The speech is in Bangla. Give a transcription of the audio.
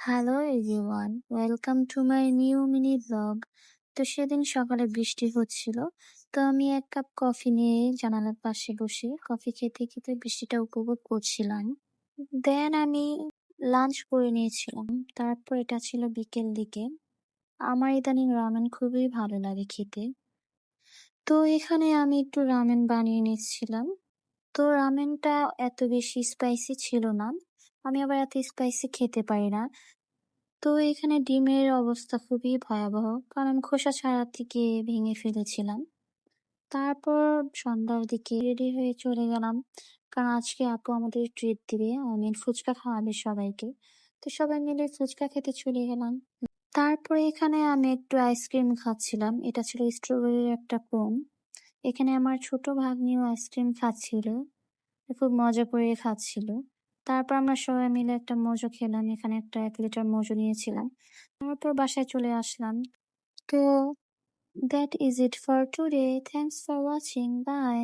Hello everyone, welcome to my new mini blog. তো সেদিন সকালে বৃষ্টি হচ্ছিল। তো আমি এক কাপ কফি নিয়ে জানালার পাশে বসে কফি খেতে খেতে বৃষ্টিটা উপভোগ করছিলাম। দেন আমি লাঞ্চ করে নিয়েছিলাম। তারপর এটা ছিল বিকেল দিকে। আমার ইদানিং রামেন খুবই ভালো লাগে খেতে। তো এখানে আমি একটু রামেন বানিয়ে নিচ্ছিলাম। তো রামেনটা এত বেশি স্পাইসি ছিল না। আমি আবার এত স্পাইসি খেতে পারি না। তো এখানে ডিমের অবস্থা খুবই ভয়াবহ, কারণ খোসা ছাড়া থেকে ভেঙে ফেলেছিলাম। তারপর সন্ধ্যার দিকে রেডি হয়ে চলে গেলাম, কারণ আজকে আপু আমাদের ট্রিট দিবে, ফুচকা খাওয়াবে সবাইকে। তো সবাই মিলে ফুচকা খেতে চলে গেলাম। তারপরে এখানে আমি একটু আইসক্রিম খাচ্ছিলাম, এটা ছিল স্ট্রবেরির একটা কোন। এখানে আমার ছোট ভাগ্নিও আইসক্রিম খাচ্ছিল, খুব মজা করে খাচ্ছিল। তারপর আমরা সবাই মিলে একটা মোজো খেলাম, এখানে একটা 1 লিটার মোজো নিয়েছিলাম। তারপর বাসায় চলে আসলাম। তো that is it for today, thanks for watching, by.